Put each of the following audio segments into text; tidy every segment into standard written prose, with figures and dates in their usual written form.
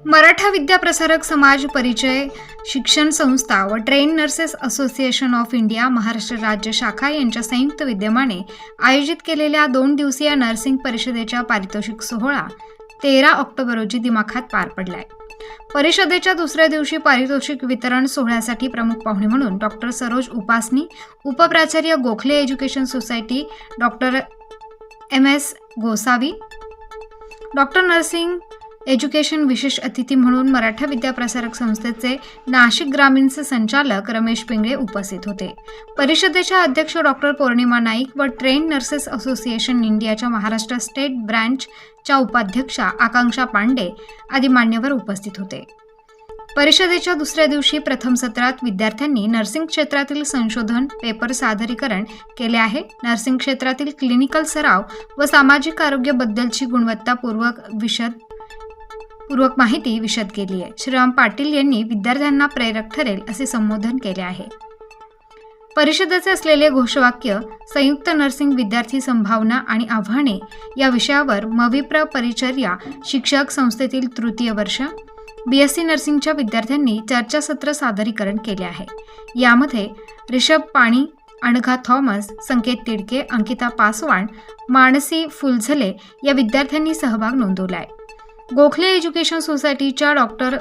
मराठा विद्याप्रसारक समाज परिचय शिक्षण संस्था व train nurses association of India Maharashtra राज्य शाखा यांच्या संयुक्त विद्यमाने आयोजित केलेल्या 2 दिवसीय नर्सिंग परिषदेच्या पारितोषिक सोहळा 13 ऑक्टोबर रोजी दिमाखात पार पडलाय। परिषदेच्या दुसऱ्या दिवशी पारितोषिक वितरण सोहळ्यासाठी प्रमुख पाहुणे म्हणून डॉक्टर सरोज उपासनी, उपप्राचार्य Gokhale education society, doctor MS Gosavi, doctor nursing education विशेष अतिथी म्हणून मराठा विद्याप्रसारक संस्थेचे नाशिक ग्रामीणचे संचालक रमेश पिंगळे उपस्थित होते। परिषदेच्या अध्यक्ष डॉक्टर पौर्णिमा नाईक व ट्रेन नर्सेस असोसिएशन इंडियाच्या महाराष्ट्र स्टेट ब्रँचच्या उपाध्यक्षा आकांक्षा पांडे आदी मान्यवर उपस्थित होते। परिषदेच्या दुसऱ्या दिवशी प्रथम सत्रात विद्यार्थ्यांनी नर्सिंग क्षेत्रातील संशोधन पेपर सादरीकरण केले आहे। नर्सिंग क्षेत्रातील क्लिनिकल सराव व सामाजिक आरोग्याबद्दलची गुणवत्तापूर्वक माहिती विशद केली आहे। श्रीराम पाटील यांनी विद्यार्थ्यांना प्रेरक ठरेल असे संबोधन केले आहे। परिषदेचे असलेले घोषवाक्य संयुक्त नर्सिंग विद्यार्थी संभावना आणि आव्हाने या विषयावर मविप्र परिचर्या शिक्षक संस्थेतील तृतीय वर्ष BSc नर्सिंगच्या विद्यार्थ्यांनी चर्चासत्र सादरीकरण केले आहे। यामध्ये ऋषभ पाणी, अनघा थॉमस, संकेत तिडके, अंकिता पासवान, मानसी फुलझले या विद्यार्थ्यांनी सहभाग नोंदवलाय। गोखले एज्युकेशन सोसायटीच्या डॉक्टर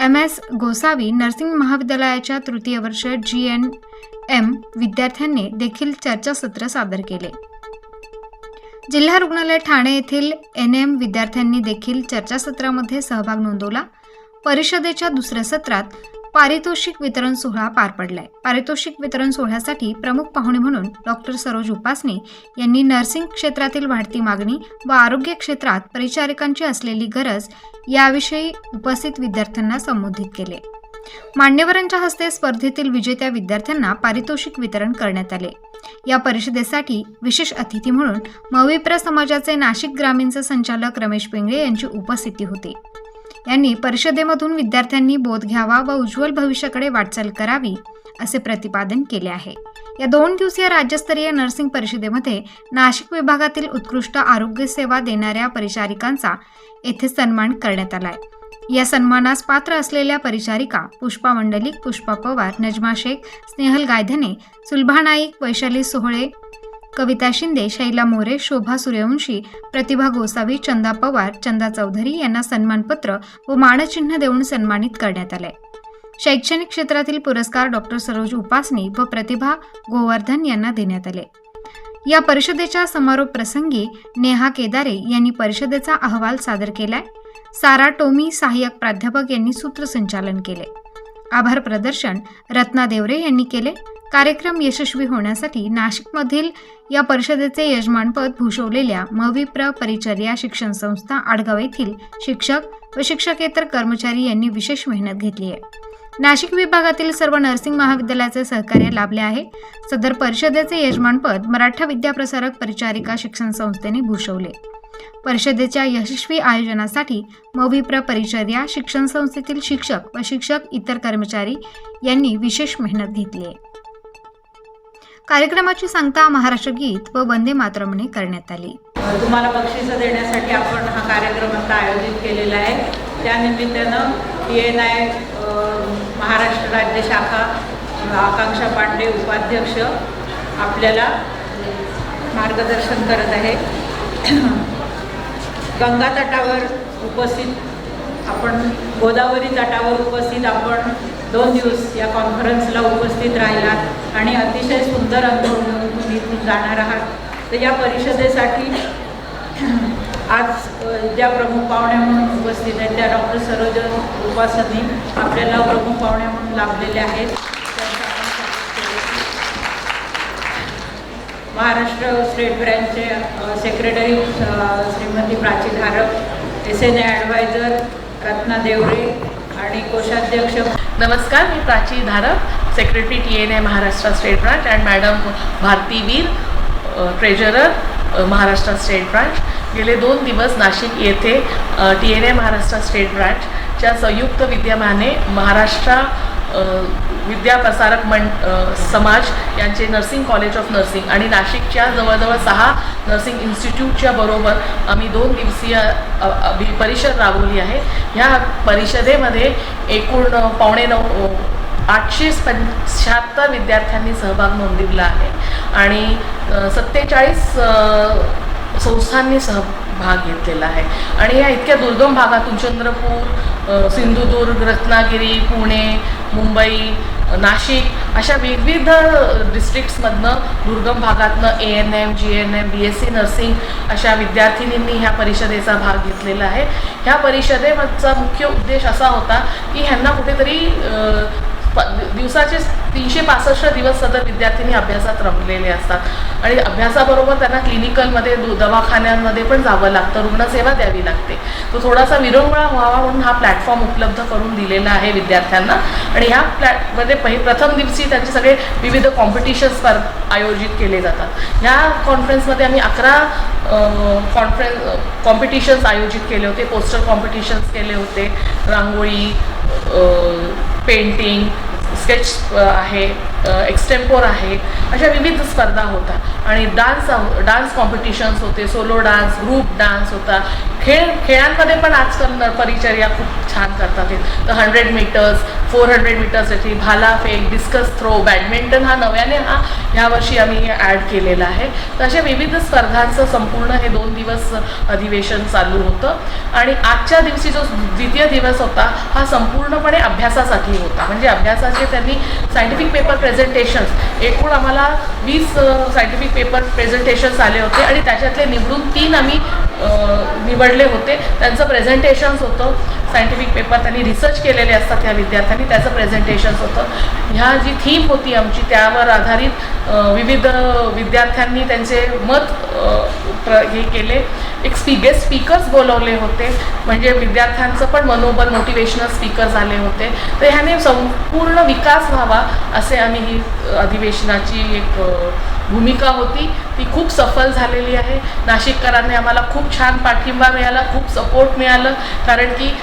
MS गोसावी नर्सिंग महाविद्यालयाच्या तृतीय वर्ष GNM विद्यार्थ्यांनी देखील चर्चासत्र सादर केले। जिल्हा रुग्णालय ठाणे येथील NM विद्यार्थ्यांनी देखील चर्चासत्रामध्ये सहभाग नोंदवला। परिषदेच्या दुसऱ्या सत्रात पारितोषिक वितरण सोहळा पार पडलाय। पारितोषिक वितरण सोहळ्यासाठी प्रमुख पाहुणे म्हणून डॉक्टर सरोज उपासनी यांनी नर्सिंग क्षेत्रातील वाढती मागणी व आरोग्य क्षेत्रात परिचारिकांची असलेली गरज याविषयी उपस्थित विद्यार्थ्यांना संबोधित केले। मान्यवरांच्या हस्ते स्पर्धेतील विजेत्या विद्यार्थ्यांना पारितोषिक वितरण करण्यात आले। या परिषदेसाठी विशेष अतिथी म्हणून मविप्र समाजाचे नाशिक ग्रामीणचे संचालक रमेश पिंगळे यांची उपस्थिती होती। यांनी परिषदेमधून विद्यार्थ्यांनी बोध घ्यावा व उज्ज्वल भविष्याकडे वाटचाल करावी असे प्रतिपादन केले आहे। या 2 दिवसीय राज्यस्तरीय नर्सिंग परिषदेमध्ये नाशिक विभागातील उत्कृष्ट आरोग्य सेवा देणाऱ्या परिचारिकांचा येथे सन्मान करण्यात आलाय। या सन्मानास पात्र असलेल्या परिचारिका पुष्पा मंडलिक, पुष्पा पवार, नजमा शेख, स्नेहल गायधने, सुलभा नाईक, वैशाली सोहळे, कविता शिंदे, शैला मोरे, शोभा सूर्यवंशी, प्रतिभा गोसावी, चंदा पवार, चंदा चौधरी यांना सन्मानपत्र व मानचिन्ह देऊन सन्मानित करण्यात आले। शैक्षणिक क्षेत्रातील पुरस्कार डॉक्टर सरोज उपासनी व प्रतिभा गोवर्धन यांना देण्यात आले। या परिषदेच्या समारोप प्रसंगी नेहा केदारे यांनी परिषदेचा अहवाल सादर केलाय। सारा टोमी सहाय्यक प्राध्यापक यांनी सूत्रसंचालन केले। आभार प्रदर्शन रत्ना देवरे यांनी केले। कार्यक्रम यशस्वी होण्यासाठी नाशिकमधील या परिषदेचे यजमानपद भूषवलेल्या मविप्र परिचर्या शिक्षण संस्था आडगाव येथील शिक्षक व शिक्षकेतर कर्मचारी यांनी विशेष मेहनत घेतली आहे। नाशिक विभागातील सर्व नर्सिंग महाविद्यालयाचे सहकार्य लाभले आहे। सदर परिषदेचे यजमानपद मराठा विद्याप्रसारक परिचारिका शिक्षण संस्थेने भूषवले। परिषदेच्या यशस्वी आयोजनासाठी मविप्र परिचर्या शिक्षण संस्थेतील शिक्षक व शिक्षक इतर कर्मचारी यांनी विशेष मेहनत घेतली आहे। कार्यक्रमाची सांगता महाराष्ट्र गीत व वंदे मातरमने करण्यात आली। तुम्हाला बक्षीस देण्यासाठी आपण हा कार्यक्रम आता आयोजित केलेला आहे। त्यानिमित्तानं TNI महाराष्ट्र राज्य शाखा आकांक्षा पांडे उपाध्यक्ष आपल्याला मार्गदर्शन करत आहे। गंगा तटावर उपस्थित आपण गोदावरी तटावर उपस्थित आपण 2 दिवस या कॉन्फरन्सला उपस्थित राहिलात आणि अतिशय सुंदर अनुभव घेऊन तुम्ही इथून जाणार आहात। तर या परिषदेसाठी आज ज्या प्रमुख पाहुण्या म्हणून उपस्थित आहेत त्या डॉक्टर सरोज उपासनी आपल्याला प्रमुख पाहुण्या म्हणून लाभलेल्या आहेत। महाराष्ट्र स्टेट ब्रँचचे सेक्रेटरी श्रीमती प्राची धारक, SNA ॲडवायझर रत्ना देवरे आणि कोषाध्यक्ष। नमस्कार, मी Prachi Dharak, secretary TNI Maharashtra state branch and madam Bharati Veer, treasurer Maharashtra state branch. गेले 2 दिवस नाशिक येथे TNI महाराष्ट्र स्टेट ब्रांचच्या संयुक्त विद्यमाने महाराष्ट्र विद्याप्रसारक समाज यांचे नर्सिंग कॉलेज ऑफ नर्सिंग आणि नाशिकच्या जवळजवळ 6 नर्सिंग इन्स्टिट्यूटच्या बरोबर आम्ही 2 दिवसीय परिषद राबवली आहे. ह्या परिषदेमध्ये एकूण 875 विद्यार्थ्यांनी सहभाग नोंदविला आहे आणि 47 संस्थांनी सहभाग घेतलेला आहे. आणि या इतक्या दुर्गम भागातून चंद्रपूर, सिंधुदुर्ग, रत्नागिरी, पुणे, मुंबई, नाशिक अशा विविध डिस्ट्रिक्ट्समधनं दुर्गम भागातनं ANM, GNM, BSc नर्सिंग अशा विद्यार्थिनींनी ह्या परिषदेचा भाग घेतलेला आहे. ह्या परिषदेचा मुख्य उद्देश असा होता की ह्यांना कुठेतरी दिवसाचे 365 दिवस सदर विद्यार्थिनी अभ्यासात रमलेले असतात आणि अभ्यासाबरोबर त्यांना क्लिनिकलमध्ये दवाखान्यांमध्ये पण जावं लागतं, रुग्णसेवा द्यावी लागते. तो थोडासा विरंगुळा व्हावा म्हणून हा प्लॅटफॉर्म उपलब्ध करून दिलेला आहे विद्यार्थ्यांना. आणि ह्या मध्ये प्रथम दिवशी त्यांचे सगळे विविध कॉम्पिटिशन्स आयोजित केले जातात. ह्या कॉन्फरन्समध्ये आम्ही 11 कॉम्पिटिशन्स आयोजित केले होते. पोस्टर कॉम्पिटिशन्स केले होते, रांगोळी, पेंटिंग, स्केच आहे, एक्सटेम्पोर आहे, अशा विविध स्पर्धा होता. आणि डान्स कॉम्पिटिशन्स होते, सोलो डान्स, ग्रुप डान्स होता. खेळांमध्ये पण आजकाल परिचर्या खूप छान करतात. तर 100 मीटर्स, 400 मीटर्ससाठी भालाफेक, डिस्कस थ्रो, बॅडमिंटन हा नव्याने ह्यावर्षी आम्ही ॲड केलेला आहे. तर अशा विविध स्पर्धांचं संपूर्ण हे 2 दिवस अधिवेशन चालू होतं. आणि आजच्या दिवशी जो द्वितीय दिवस होता हा संपूर्णपणे अभ्यासासाठी होता. म्हणजे अभ्यासाचे त्यांनी सायंटिफिक पेपर प्रेझेंटेशन्स, एकूण आम्हाला 20 सायंटिफिक पेपर प्रेझेंटेशन्स आले होते आणि त्याच्यातले निवडून 3 आम्ही निवडले होते. त्यांचं प्रेझेंटेशन्स होतं. सायंटिफिक पेपर त्यांनी रिसर्च केलेले असतात ह्या विद्यार्थ्यांनी, त्याचं प्रेझेंटेशन्स होतं. ह्या जी थीम होती आमची त्यावर आधारित विविध विद्यार्थ्यांनी त्यांचे मत हे केले. एक गेस्ट स्पीकर्स बोलवले होते, म्हणजे विद्यार्थ्यांचं पण मनोबल, मोटिवेशनल स्पीकर्स आले होते. तर ह्याने संपूर्ण विकास व्हावा असे आम्ही ही अधिवेशनाची एक भूमिका होती, ती खूप सफल झालेली आहे. नाशिककरांनी आम्हाला खूप छान पाठिंबा मिळाला, खूप सपोर्ट मिळालं. कारण की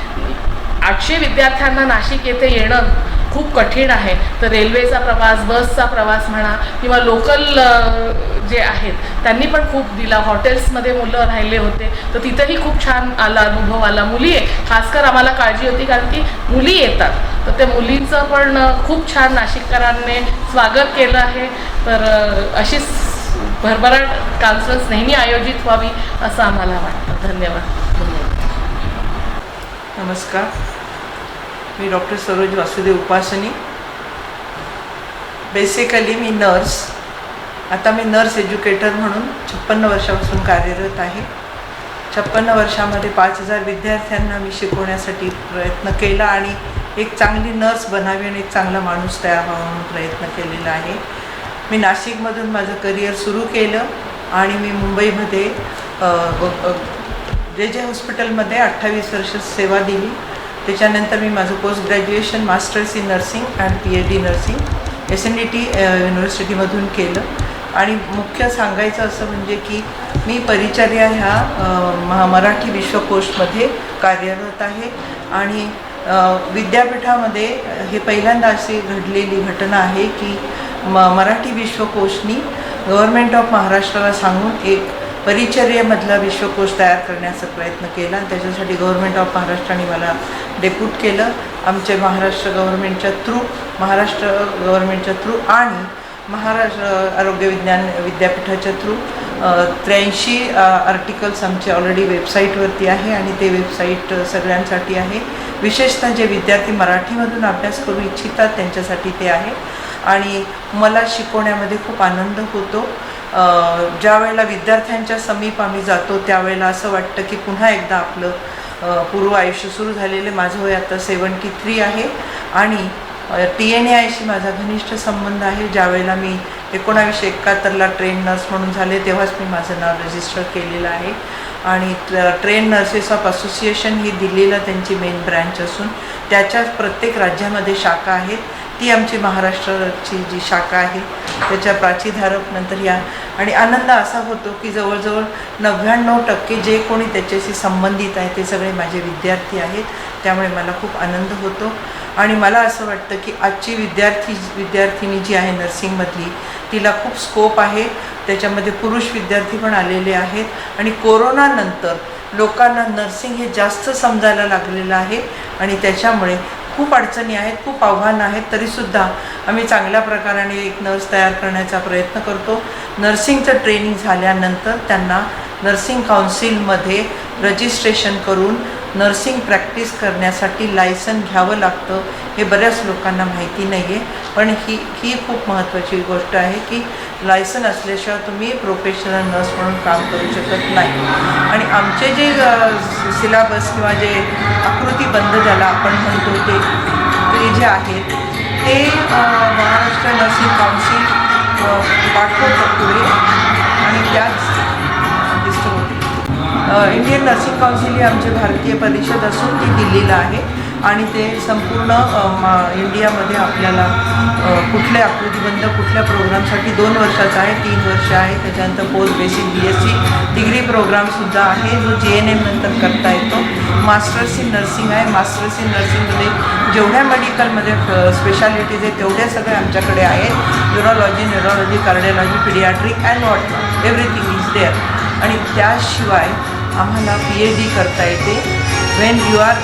800 विद्यार्थ्यांना नाशिक येथे येणं खूप कठीण आहे. तर रेल्वेचा प्रवास, बसचा प्रवास म्हणा किंवा लोकल जे आहेत त्यांनी पण खूप दिला. हॉटेल्समध्ये मुलं राहिले होते तर तिथंही खूप छान अनुभव आला. मुली खासकर आम्हाला काळजी होती कारण की मुली येतात, तर त्या मुलींचं पण खूप छान नाशिककरांनी स्वागत केलं आहे. तर अशीच भरभराट कॉन्फरन्स नेहमी आयोजित व्हावी असं आम्हाला वाटतं. धन्यवाद. नमस्कार, मी डॉक्टर सरोज वासुदेव उपासनी. बेसिकली मी नर्स, आता मी नर्स एज्युकेटर म्हणून 56 वर्षापासून कार्यरत आहे. 56 वर्षामध्ये 5000 विद्यार्थ्यांना मी शिकवण्यासाठी प्रयत्न केला आणि एक चांगली नर्स बनावी आणि एक चांगला माणूस तयार व्हावा म्हणून प्रयत्न केलेला आहे. मी नाशिकमधून माझं करिअर सुरू केलं आणि मी मुंबईमध्ये जे हॉस्पिटलमध्ये 28 वर्ष सेवा दिली. त्याच्यानंतर मी माझं post graduation masters in nursing and PhD nursing SNDT युनिव्हर्सिटीमधून केलं. आणि मुख्य सांगायचं असं म्हणजे की मी परिचर्या ह्या मराठी विश्वकोशमध्ये कार्यरत आहे. आणि विद्यापीठामध्ये हे पहिल्यांदा अशी घडलेली घटना आहे की मराठी विश्वकोशनी गव्हर्नमेंट ऑफ महाराष्ट्राला सांगून एक परिचर्येमधला विश्वकोश तयार करण्याचा प्रयत्न केला. आणि त्याच्यासाठी गव्हर्नमेंट ऑफ महाराष्ट्राने मला डेप्यूट केलं. आमचे महाराष्ट्र गव्हर्नमेंटच्या थ्रू आणि महाराष्ट्र आरोग्य विज्ञान विद्यापीठाच्या थ्रू 83 आर्टिकल्स आमचे ऑलरेडी वेबसाईटवरती आहे आणि ते वेबसाईट सगळ्यांसाठी आहे. विशेषतः जे विद्यार्थी मराठीमधून अभ्यास करू इच्छितात त्यांच्यासाठी ते आहे. आणि मला शिकवण्यामध्ये खूप आनंद होतो. ज्या वेळेला विद्यार्थ्यांच्या समीप आम्ही जातो त्यावेळेला असं वाटतं की पुन्हा एकदा आपलं पूर्व आयुष्य सुरू झालेलं. माझं वय आता 73 आहे आणि TNAIशी माझा घनिष्ठ संबंध आहे. ज्यावेळेला मी 1971ला ट्रेन नर्स म्हणून झाले तेव्हाच मी माझं नाव रजिस्टर केलेलं आहे. आणि ट्रेन नर्सेस ऑफ असोसिएशन ही दिल्लीला त्यांची मेन ब्रँच असून त्याच्याच प्रत्येक राज्यामध्ये शाखा आहेत. ती आमची महाराष्ट्राची जी शाखा आहे त्याच्या प्राचीधारक नंतर या. आणि आनंद असा होतो की जवळजवळ 99% जे कोणी त्याच्याशी संबंधित आहे ते सगळे माझे विद्यार्थी आहेत. त्यामुळे मला खूप आनंद होतो. आणि मला असं वाटतं की आजची विद्यार्थिनी जी आहे नर्सिंगमधली, तिला खूप स्कोप आहे. त्याच्यामध्ये पुरुष विद्यार्थी पण आलेले आहेत आणि कोरोनानंतर लोकांना नर्सिंग हे जास्त समजायला लागलेलं आहे आणि त्याच्यामुळे खूप अडचणी आहेत, खूप आव्हानं आहेत. तरीसुद्धा आम्ही चांगल्या प्रकाराने एक नर्स तयार करण्याचा प्रयत्न करतो. नर्सिंगचं ट्रेनिंग झाल्यानंतर त्यांना नर्सिंग काउन्सिलमध्ये रजिस्ट्रेशन करून नर्सिंग प्रॅक्टिस करण्यासाठी लायसन घ्यावं लागतं. हे बऱ्याच लोकांना माहिती नाही आहे, पण ही खूप महत्त्वाची गोष्ट आहे की लायसन असल्याशिवाय तुम्ही प्रोफेशनल नर्स म्हणून काम करू शकत नाही. आणि आमचे जे सिलेबस किंवा जे आकृतीबंध ज्याला आपण म्हणतो ते जे आहेत ते महाराष्ट्र नर्सिंग काउन्सिल पाठवतं पुढे आणि त्याच इंडियन नर्सिंग काउन्सिल ही आमची भारतीय परिषद असून ती दिल्लीला आहे आणि ते संपूर्ण इंडियामध्ये आपल्याला कुठले आकृतीबंध कुठल्या प्रोग्रामसाठी 2 वर्षाचा आहे, 3 वर्ष आहे. त्याच्यानंतर पोस्ट बेसिक BSc डिग्री प्रोग्रामसुद्धा आहे जो GNM नंतर करता येतो. मास्टर्स इन नर्सिंग आहे. मास्टर्स इन नर्सिंगमध्ये जेवढ्या मेडिकलमध्ये स्पेशालिटीज आहेत तेवढ्या सगळे आमच्याकडे आहेत. Neurology, neurology, cardiology, paediatric and what everything is there. आणि त्याशिवाय आम्हाला PhD करता येते. When you are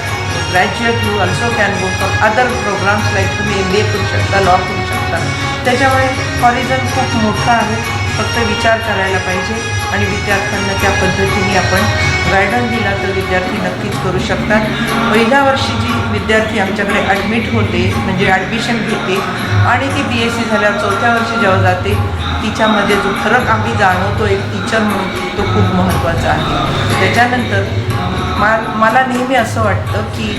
graduate you also can go for other programmes like तुम्ही MBA करू शकता, लॉ करू शकता. त्याच्यामुळे हॉरिझन खूप मोठा आहे. फक्त विचार करायला पाहिजे आणि विद्यार्थ्यांना त्या पद्धतीने आपण गायडन्स दिला तर विद्यार्थी नक्कीच करू शकतात. पहिल्या वर्षी जी विद्यार्थी आमच्याकडे ॲडमिट होते म्हणजे ॲडमिशन घेते आणि ती BSc झाल्यावर 4थ्या वर्षी जेव्हा जाते तिच्यामध्ये जो फरक आम्ही जाणवतो एक टीचर म्हणून तो खूप महत्त्वाचा आहे. त्याच्यानंतर मला नेहमी असं वाटतं की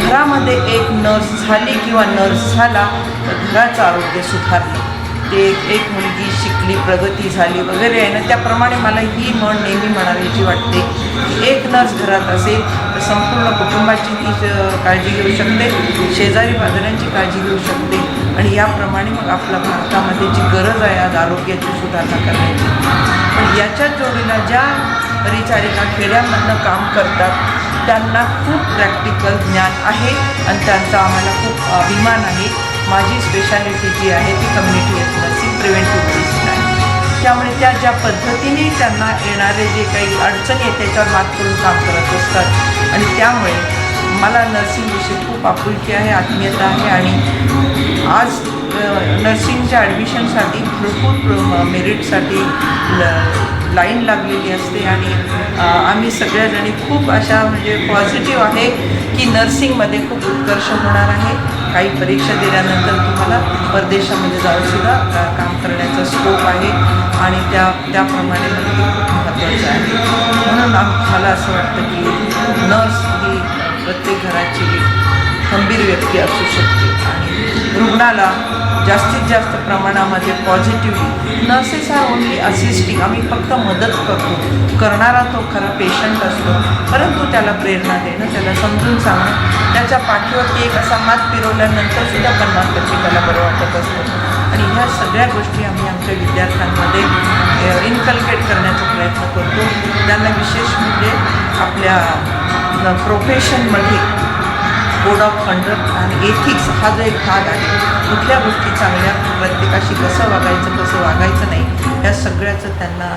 घरामध्ये एक नर्स झाली किंवा नर्स झाला तर घराचं आरोग्य सुधारलं. ते एक मुलगी शिकली, प्रगती झाली वगैरे आहे ना, त्याप्रमाणे मला ही म्हण नेहमी म्हणावीची वाटते की एक नर्स घरात असेल तर संपूर्ण कुटुंबाची ती काळजी घेऊ शकते, शेजारी पाजाऱ्यांची काळजी घेऊ शकते आणि याप्रमाणे मग आपल्या भारतामध्ये जी गरज आहे आज आरोग्याची सुधारणा करण्याची. पण याच्याच जोडीला ज्या परिचारिका खेड्यांमधनं काम करतात त्यांना खूप प्रॅक्टिकल ज्ञान आहे आणि त्यांचा आम्हाला खूप अभिमान आहे. माझी स्पेशालिटी जी आहे ती community health nursing, preventive medicine आहे. त्यामुळे त्या ज्या पद्धतीने त्यांना येणारे जे काही अडचणी आहेत त्याच्यावर मात करून काम करत असतात आणि त्यामुळे मला नर्सिंगविषयी खूप आपुलकी आहे, आत्मीयता आहे. आणि आज नर्सिंगच्या ॲडमिशनसाठी भरपूर मेरिटसाठी लाईन लागलेली असते आणि आम्ही सगळ्याजणी खूप अशा म्हणजे पॉझिटिव्ह आहे की नर्सिंगमध्ये खूप उत्कर्ष होणार आहे. काही परीक्षा दिल्यानंतर तुम्हाला परदेशामध्ये जाऊनसुद्धा काम करण्याचा स्कोप आहे आणि त्याप्रमाणे मला हे खूप महत्त्वाचं आहे. म्हणून मला असं वाटतं की नर्स ही प्रत्येक घराची खंबीर व्यक्ती असू शकते आणि रुग्णाला जास्तीत जास्त प्रमाणामध्ये positively nurses are only assisting. आम्ही फक्त मदत करतो, करणारा तो खरा पेशंट असतो, परंतु त्याला प्रेरणा देणं, त्याला समजून सांगणं, त्याच्या पाठीवरती एक असा हात फिरवल्यानंतरसुद्धा 50% त्याला बरं वाटत असतं. आणि ह्या सगळ्या गोष्टी आम्ही आमच्या विद्यार्थ्यांमध्ये इन्कल्केट करण्याचा प्रयत्न करतो. त्यांना विशेष म्हणजे आपल्या प्रोफेशनमध्ये कोड ऑफ कंडक्ट आणि एथिक्स हा जो एक भाग आहे, कुठल्या गोष्टी चांगल्या, प्रत्येकाशी कसं वागायचं कसं वागायचं नाही, या सगळ्याचं त्यांना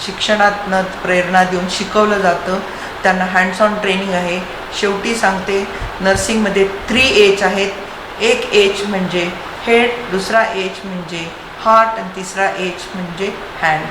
शिक्षणातनं प्रेरणा देऊन शिकवलं जातं. त्यांना हँड्स ऑन ट्रेनिंग आहे. शेवटी सांगते नर्सिंगमध्ये 3 H आहेत. एक H म्हणजे हेड, दुसरा H म्हणजे हार्ट आणि तिसरा H म्हणजे हँड.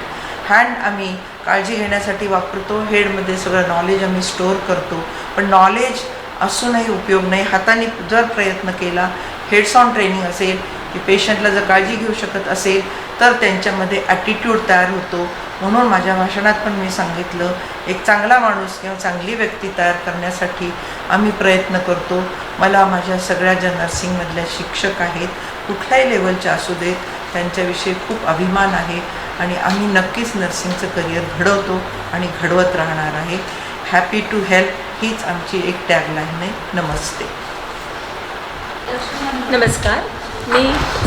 हँड आम्ही काळजी घेण्यासाठी वापरतो, हेडमध्ये सगळं नॉलेज आम्ही स्टोअर करतो. पण नॉलेज असूनही उपयोग नाही. हाताने जर प्रयत्न केला, हेड्स ऑन ट्रेनिंग असेल की पेशंटला जर काळजी घेऊ शकत असेल तर त्यांच्यामध्ये ॲटिट्यूड तयार होतो. म्हणून माझ्या भाषणात पण मी सांगितलं एक चांगला माणूस किंवा चांगली व्यक्ती तयार करण्यासाठी आम्ही प्रयत्न करतो. मला माझ्या सगळ्या ज्या नर्सिंगमधल्या शिक्षक आहेत कुठल्याही लेवलच्या असू देत त्यांच्याविषयी खूप अभिमान आहे आणि आम्ही नक्कीच नर्सिंगचं करिअर घडवतो आणि घडवत राहणार आहे. हॅपी टू हेल्प हीच आमची एक टॅगलाईन आहे. नमस्ते. नमस्कार, मी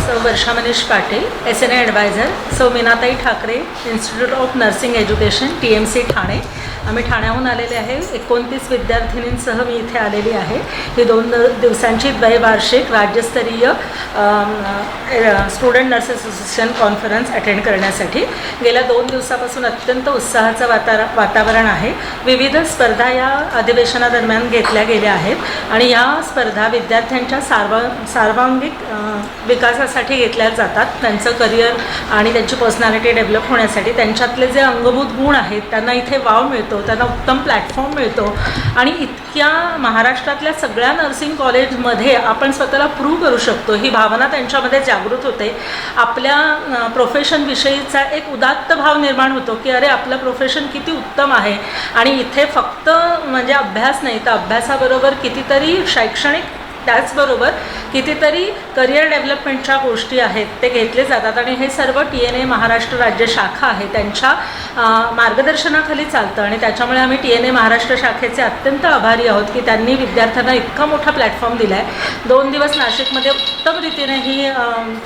सौ वर्षा मनीष पाटील, SNA ॲडवायझर, सौ Meenatai Thackeray, institute of nursing education, TMC Thane. आम्ही ठाण्याहून आलेले आहे. 29 विद्यार्थिनींसह मी इथे आलेली आहे. ही 2 दिवसांची द्वैवार्षिक राज्यस्तरीय student nurses association conference attend करण्यासाठी. गेल्या 2 दिवसापासून अत्यंत उत्साहाचं वातावरण आहे. विविध स्पर्धा या अधिवेशनादरम्यान घेतल्या गेल्या आहेत आणि या स्पर्धा विद्यार्थ्यांच्या सर्वांगीण विकासासाठी घेतल्या जातात. त्यांचं करिअर आणि त्यांची पर्सनॅलिटी डेव्हलप होण्यासाठी त्यांच्यातले जे अंगभूत गुण आहेत त्यांना इथे वाव मिळतो, त्यांना उत्तम प्लॅटफॉर्म मिळतो आणि इतक्या महाराष्ट्रातल्या सगळ्या नर्सिंग कॉलेजमध्ये आपण स्वतःला प्रूव्ह करू शकतो ही भावना त्यांच्यामध्ये जागृत होते. आपल्या प्रोफेशनविषयीचा एक उदात्त भाव निर्माण होतो की अरे आपलं प्रोफेशन किती उत्तम आहे आणि इथे फक्त म्हणजे अभ्यास नाही तर अभ्यासाबरोबर कितीतरी शैक्षणिक त्याचबरोबर कितीतरी करिअर डेव्हलपमेंटच्या गोष्टी आहेत ते घेतले जातात आणि हे सर्व TNA महाराष्ट्र राज्य शाखा आहे त्यांच्या मार्गदर्शनाखाली चालतं आणि त्याच्यामुळे आम्ही TNA महाराष्ट्र शाखेचे अत्यंत आभारी आहोत की त्यांनी विद्यार्थ्यांना इतका मोठा प्लॅटफॉर्म दिला आहे. 2 दिवस नाशिकमध्ये उत्तम रीतीने ही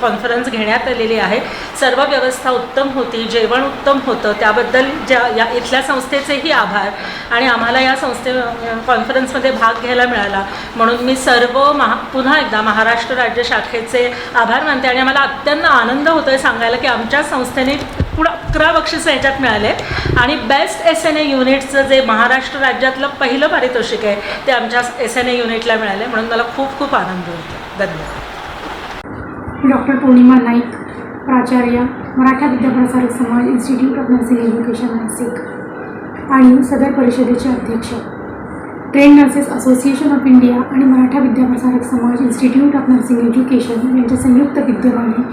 कॉन्फरन्स घेण्यात आलेली आहे. सर्व व्यवस्था उत्तम होती, जेवण उत्तम होतं, त्याबद्दल या इथल्या संस्थेचेही आभार आणि आम्हाला या कॉन्फरन्समध्ये भाग घ्यायला मिळाला म्हणून मी सर्व पुन्हा एकदा महाराष्ट्र राज्य शाखेचे आभार मानते आणि आम्हाला अत्यंत आनंद होतो आहे सांगायला की आमच्या संस्थेने 11 बक्षिसं ह्याच्यात मिळाले आणि बेस्ट SNA युनिटचं जे महाराष्ट्र राज्यातलं पहिलं पारितोषिक आहे ते आमच्या SNA युनिटला मिळाले म्हणून मला खूप खूप आनंद होतो. धन्यवाद. डॉक्टर पौर्णिमा नाईक, प्राचार्य, मराठा विद्याप्रसारक समाज, institute of nursing education, Nashik आणि सदर परिषदेचे अध्यक्ष, train nurses association of India आणि मराठा विद्याप्रसारक समाज, इन्स्टिट्यूट ऑफ नर्सिंग एज्युकेशन यांच्या संयुक्त विद्यमाने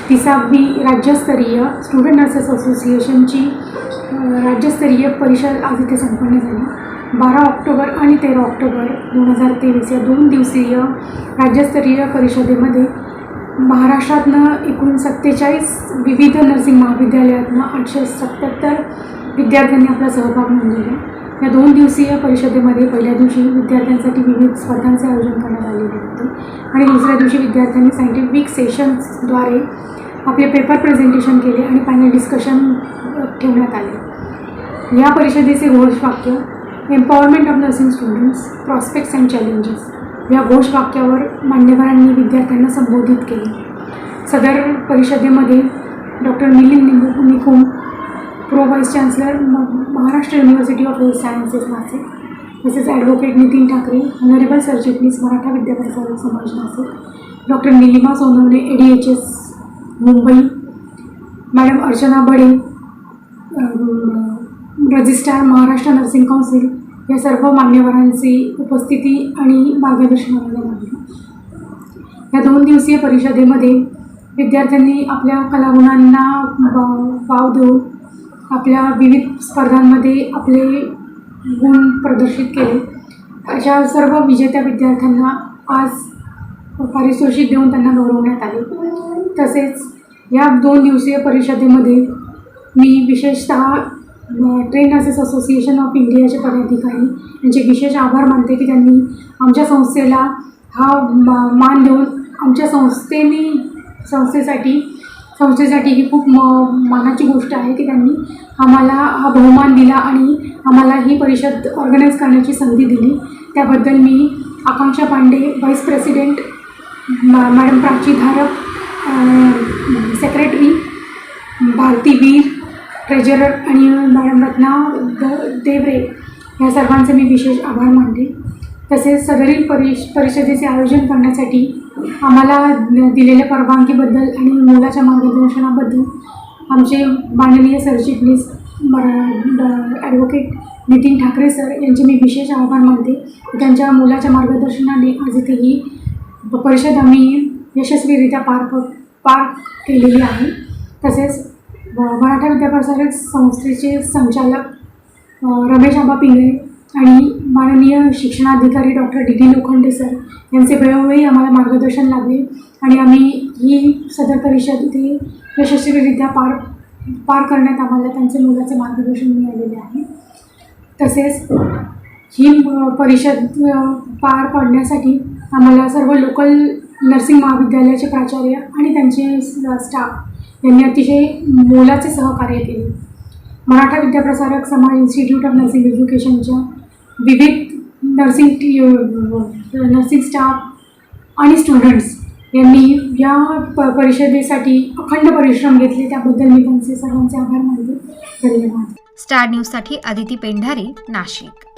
30वी राज्यस्तरीय स्टुडंट नर्सेस असोसिएशनची राज्यस्तरीय परिषद आज इथे संपन्न झाली. 12 ऑक्टोबर आणि 13 ऑक्टोबर 2023 या 2 दिवसीय राज्यस्तरीय परिषदेमध्ये महाराष्ट्रातनं एकूण 47 विविध नर्सिंग महाविद्यालयातनं 877 विद्यार्थ्यांनी आपला सहभाग नोंदवला. या 2 दिवसीय परिषदेमध्ये पहिल्या दिवशी विद्यार्थ्यांसाठी विविध स्पर्धांचे आयोजन करण्यात आलेले होते आणि दुसऱ्या दिवशी विद्यार्थ्यांनी सायंटिफिक सेशन्सद्वारे आपले पेपर प्रेझेंटेशन केले आणि पॅनल डिस्कशन ठेवण्यात आले. या परिषदेचे घोषवाक्य empowerment of nursing students, prospects and challenges या घोषवाक्यावर मान्यवरांनी विद्यार्थ्यांना संबोधित केले. सदर परिषदेमध्ये doctor Milind Nikum, pro vice chancellor Maharashtra university of health sciences Nashik, तसेच ॲडव्होकेट नितीन ठाकरे, ऑनरेबल सरचिटणीस Maratha Vidyaprasarak Samaj Nashik, doctor Nilima Sonawane ADHS Mumbai, madam Archana Bade, registrar Maharashtra nursing council या सर्व मान्यवरांची उपस्थिती आणि मार्गदर्शनाला लाभले. या 2 दिवसीय परिषदेमध्ये विद्यार्थ्यांनी आपल्या कलागुणांना वाव देऊन आपल्या विविध स्पर्धांमध्ये आपले गुण प्रदर्शित केले. अशा सर्व विजेत्या विद्यार्थ्यांना आज पारितोषिक देऊन त्यांना गौरवण्यात आले. तसेच या 2 दिवसीय परिषदेमध्ये मी विशेषतः ट्रेन नर्सेस असोसिएशन ऑफ इंडियाचे पदाधिकारी यांचे विशेष आभार मानते की त्यांनी आमच्या संस्थेला हा मान देऊन आमच्या संस्थेसाठी ही खूप मानाची गोष्ट आहे की त्यांनी आम्हाला हा बहुमान दिला आणि आम्हाला ही परिषद ऑर्गनाईज करण्याची संधी दिली. त्याबद्दल मी Akanksha Pandey, vice president, madam Prachi Dharak, secretary Bharati Veer, treasurer आणि मॅडम रत्ना देवरे या सर्वांचे मी विशेष आभार मानते. तसेच सदरील परिषदेचे आयोजन करण्यासाठी आम्हाला दिलेल्या परवानगीबद्दल आणि मोलाच्या मार्गदर्शनाबद्दल आमचे माननीय सरचिटणीस ॲडव्होकेट नितीन ठाकरे सर यांचे मी विशेष आभार मानते. त्यांच्या मोलाच्या मार्गदर्शनाने आज इथे ही परिषद आम्ही यशस्वीरित्या पार केलेली आहे. तसेच मराठा विद्याप्रसारक संस्थेचे संचालक रमेश आबा पिंगळे आणि माननीय शिक्षणाधिकारी डॉक्टर DD लोखंडे सर यांचे वेळोवेळी आम्हाला मार्गदर्शन लाभले आणि आम्ही ही सदर परिषद इथे यशस्वीरित्या पार करण्यात आम्हाला त्यांचे मोलाचे मार्गदर्शन मिळालेले आहे. तसेच ही परिषद पार पाडण्यासाठी आम्हाला सर्व लोकल नर्सिंग महाविद्यालयाचे प्राचार्य आणि त्यांचे स्टाफ यांनी अतिशय मोलाचे सहकार्य केले. मराठा विद्याप्रसारक समाज इन्स्टिट्यूट ऑफ नर्सिंग एज्युकेशनच्या विविध नर्सिंग स्टाफ आणि स्टुडंट्स यांनी या परिषदेसाठी अखंड परिश्रम घेतले, त्याबद्दल मी त्यांचे सर्वांचे आभार मानते. धन्यवाद. स्टार न्यूजसाठी आदिती पेंढारी, नाशिक.